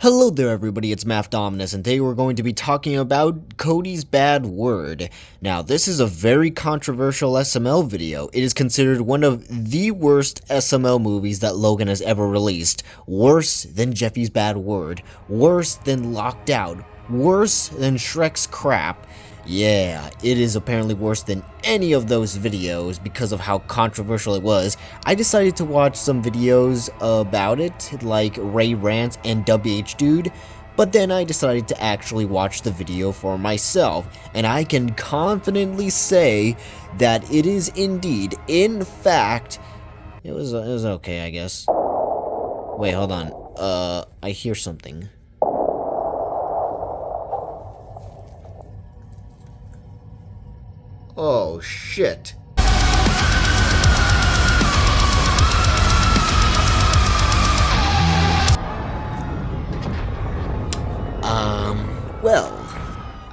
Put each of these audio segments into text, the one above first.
Hello there everybody, it's Mafdominus, and today we're going to be talking about Cody's Bad Word. Now, this is a very controversial SML video. It is considered one of the worst SML movies that Logan has ever released. Worse than Jeffy's Bad Word. Worse than Locked Out. Worse than Shrek's crap. Yeah, it is apparently worse than any of those videos because of how controversial it was. I decided to watch some videos about it, like Ray Rants and WH Dude, but then I decided to actually watch the video for myself, and I can confidently say that it is indeed, in fact, it was okay, I guess. Wait, hold on. I hear something. Oh, shit. Well,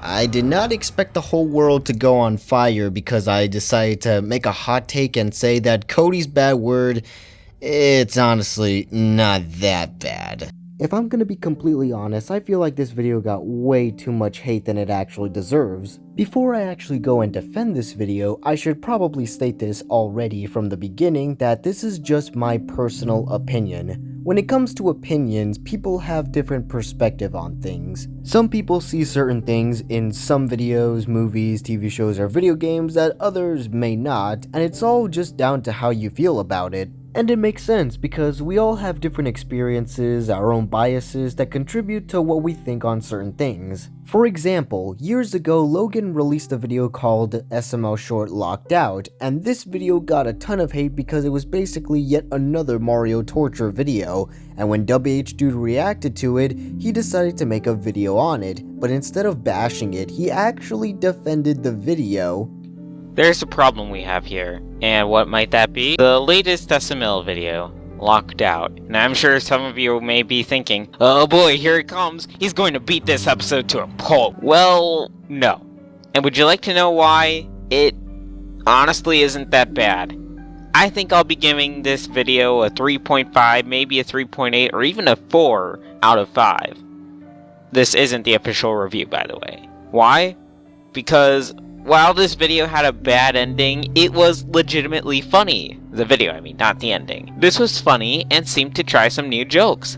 I did not expect the whole world to go on fire because I decided to make a hot take and say that Cody's Bad Word, it's honestly not that bad. If I'm gonna be completely honest, I feel like this video got way too much hate than it actually deserves. Before I actually go and defend this video, I should probably state this already from the beginning that this is just my personal opinion. When it comes to opinions, people have different perspective on things. Some people see certain things in some videos, movies, TV shows, or video games that others may not, and it's all just down to how you feel about it. And it makes sense because we all have different experiences, our own biases that contribute to what we think on certain things. For example, years ago Logan released a video called SML Short Locked Out, and this video got a ton of hate because it was basically yet another Mario torture video, and when WH Dude reacted to it, he decided to make a video on it, but instead of bashing it, he actually defended the video. There's a problem we have here, and what might that be? The latest SML video, Locked Out. And I'm sure some of you may be thinking, oh boy, here it comes, he's going to beat this episode to a pulp. Well, no. And would you like to know why? It honestly isn't that bad. I think I'll be giving this video a 3.5, maybe a 3.8, or even a 4 out of 5. This isn't the official review, by the way. Why? Because while this video had a bad ending, it was legitimately funny. The video, I mean, not the ending. This was funny and seemed to try some new jokes.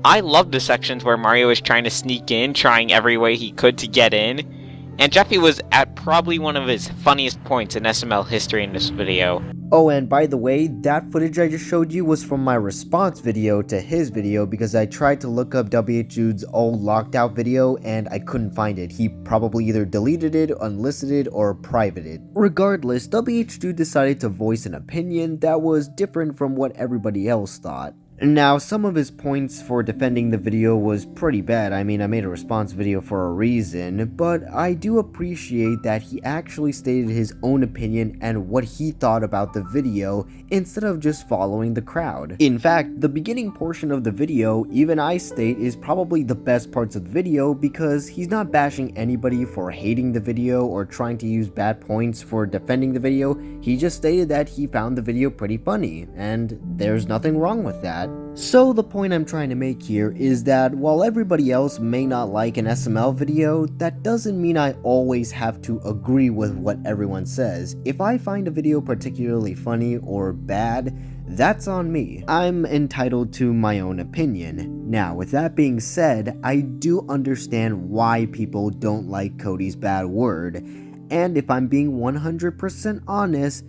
I loved the sections where Mario was trying to sneak in, trying every way he could to get in, and Jeffy was at probably one of his funniest points in SML history in this video. Oh, and by the way, that footage I just showed you was from my response video to his video because I tried to look up WH Dude's old Locked Out video and I couldn't find it. He probably either deleted it, unlisted it, or privated. Regardless, WH Dude decided to voice an opinion that was different from what everybody else thought. Now, some of his points for defending the video was pretty bad. I mean, I made a response video for a reason, but I do appreciate that he actually stated his own opinion and what he thought about the video instead of just following the crowd. In fact, the beginning portion of the video, even I state, is probably the best parts of the video because he's not bashing anybody for hating the video or trying to use bad points for defending the video. He just stated that he found the video pretty funny, and there's nothing wrong with that. So the point I'm trying to make here is that while everybody else may not like an SML video, that doesn't mean I always have to agree with what everyone says. If I find a video particularly funny or bad, that's on me. I'm entitled to my own opinion. Now, with that being said, I do understand why people don't like Cody's Bad Word, and if I'm being 100% honest,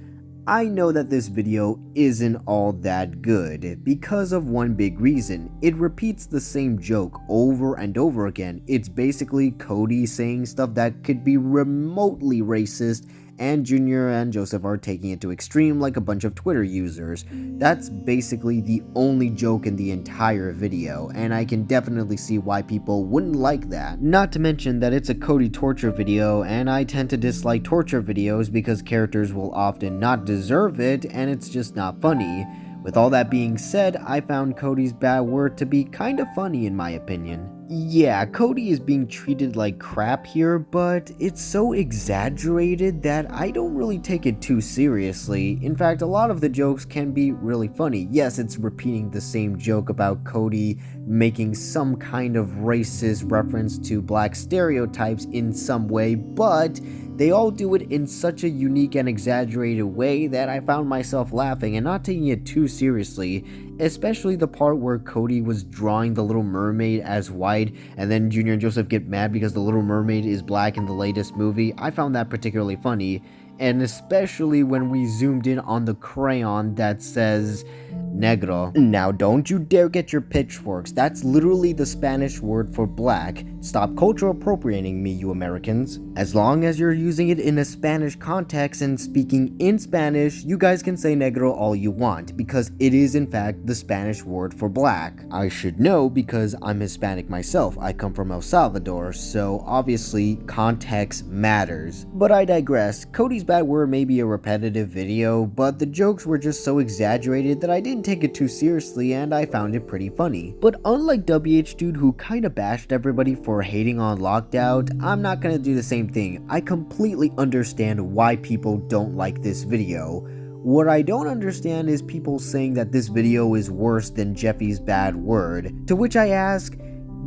I know that this video isn't all that good because of one big reason. It repeats the same joke over and over again. It's basically Cody saying stuff that could be remotely racist, and Junior and Joseph are taking it to extreme like a bunch of Twitter users. That's basically the only joke in the entire video, and I can definitely see why people wouldn't like that. Not to mention that it's a Cody torture video, and I tend to dislike torture videos because characters will often not deserve it, and it's just not funny. With all that being said, I found Cody's Bad Word to be kind of funny in my opinion. Yeah, Cody is being treated like crap here, but it's so exaggerated that I don't really take it too seriously. In fact, a lot of the jokes can be really funny. Yes, it's repeating the same joke about Cody making some kind of racist reference to black stereotypes in some way, but they all do it in such a unique and exaggerated way that I found myself laughing and not taking it too seriously. Especially the part where Cody was drawing the Little Mermaid as white, and then Junior and Joseph get mad because the Little Mermaid is black in the latest movie. I found that particularly funny, and especially when we zoomed in on the crayon that says negro. Now, don't you dare get your pitchforks. That's literally the Spanish word for black. Stop culture appropriating me, you Americans. As long as you're using it in a Spanish context and speaking in Spanish, you guys can say negro all you want, because it is in fact the Spanish word for black. I should know because I'm Hispanic myself. I come from El Salvador, so obviously context matters. But I digress. Cody's bad word may be a repetitive video, but the jokes were just so exaggerated that I didn't take it too seriously and I found it pretty funny. But unlike WH Dude, who kinda bashed everybody for hating on Lockdown, I'm not gonna do the same thing. I completely understand why people don't like this video. What I don't understand is people saying that this video is worse than Jeffy's bad word. To which I ask,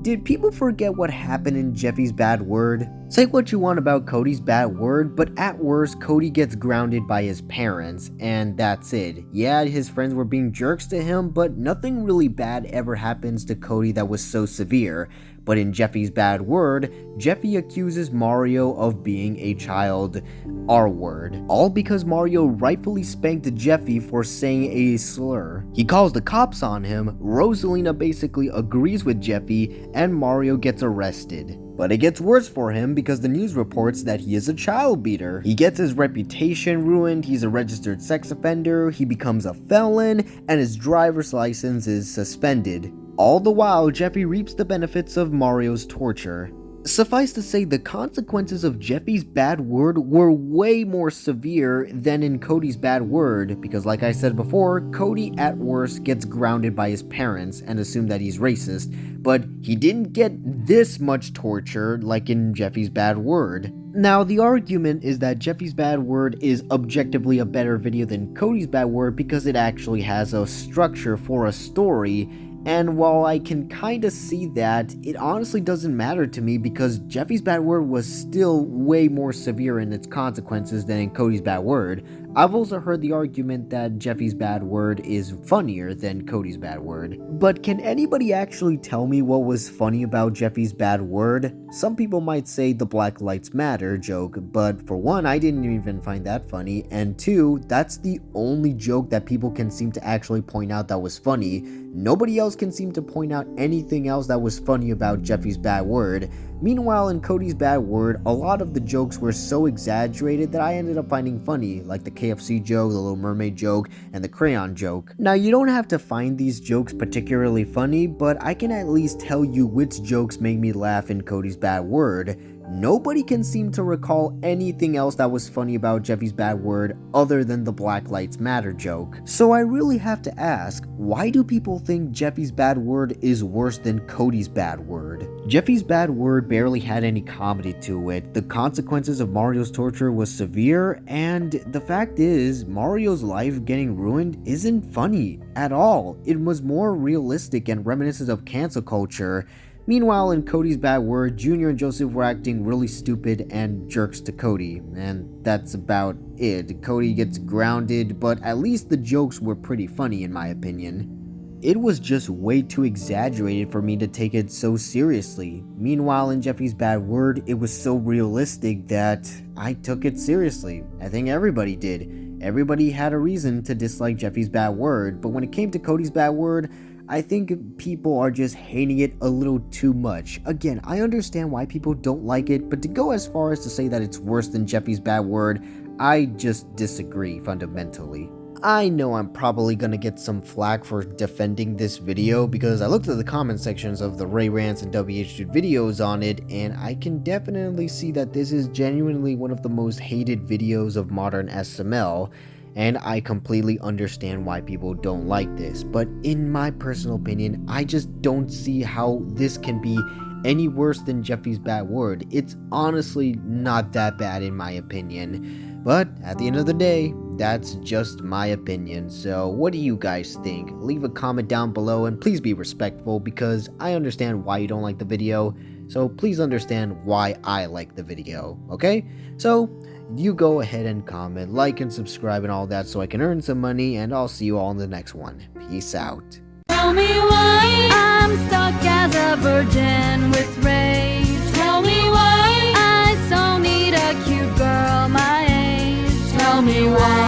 did people forget what happened in Jeffy's bad word? Say what you want about Cody's bad word, but at worst, Cody gets grounded by his parents, and that's it. Yeah, his friends were being jerks to him, but nothing really bad ever happens to Cody that was so severe. But in Jeffy's bad word, Jeffy accuses Mario of being a child R-word, all because Mario rightfully spanked Jeffy for saying a slur. He calls the cops on him, Rosalina basically agrees with Jeffy, and Mario gets arrested. But it gets worse for him because the news reports that he is a child beater. He gets his reputation ruined, he's a registered sex offender, he becomes a felon, and his driver's license is suspended. All the while, Jeffy reaps the benefits of Mario's torture. Suffice to say, the consequences of Jeffy's bad word were way more severe than in Cody's bad word, because like I said before, Cody at worst gets grounded by his parents and assumed that he's racist, but he didn't get this much torture like in Jeffy's bad word. Now, the argument is that Jeffy's bad word is objectively a better video than Cody's bad word because it actually has a structure for a story. And while I can kinda see that, it honestly doesn't matter to me because Jeffy's bad word was still way more severe in its consequences than in Cody's bad word. I've also heard the argument that Jeffy's bad word is funnier than Cody's bad word. But can anybody actually tell me what was funny about Jeffy's bad word? Some people might say the Black Lives Matter joke, but for one, I didn't even find that funny, and two, that's the only joke that people can seem to actually point out that was funny. Nobody else can seem to point out anything else that was funny about Jeffy's bad word. Meanwhile, in Cody's bad word, a lot of the jokes were so exaggerated that I ended up finding funny, like the KFC joke, the Little Mermaid joke, and the crayon joke. Now, you don't have to find these jokes particularly funny, but I can at least tell you which jokes make me laugh in Cody's bad word. Nobody can seem to recall anything else that was funny about Jeffy's bad word other than the Black Lives Matter joke. So I really have to ask, why do people think Jeffy's bad word is worse than Cody's bad word? Jeffy's bad word barely had any comedy to it. The consequences of Mario's torture was severe, and the fact is, Mario's life getting ruined isn't funny at all. It was more realistic and reminiscent of cancel culture. Meanwhile, in Cody's bad word, Junior and Joseph were acting really stupid and jerks to Cody, and that's about it. Cody gets grounded, but at least the jokes were pretty funny in my opinion. It was just way too exaggerated for me to take it so seriously. Meanwhile, in Jeffy's bad word, it was so realistic that I took it seriously. I think everybody did. Everybody had a reason to dislike Jeffy's bad word, but when it came to Cody's bad word, I think people are just hating it a little too much. Again, I understand why people don't like it, but to go as far as to say that it's worse than Jeffy's bad word, I just disagree fundamentally. I know I'm probably gonna get some flack for defending this video because I looked at the comment sections of the Ray Rants and WH Dude videos on it, and I can definitely see that this is genuinely one of the most hated videos of modern SML. And I completely understand why people don't like this, but in my personal opinion, I just don't see how this can be any worse than Jeffy's bad word. It's honestly not that bad in my opinion. But at the end of the day, that's just my opinion. So what do you guys think? Leave a comment down below and please be respectful because I understand why you don't like the video. So please understand why I like the video, okay? So you go ahead and comment, like and subscribe and all that so I can earn some money, and I'll see you all in the next one. Peace out. Tell me why I'm stuck as a virgin with rage. Tell me why I so need a cute girl my age. Tell me why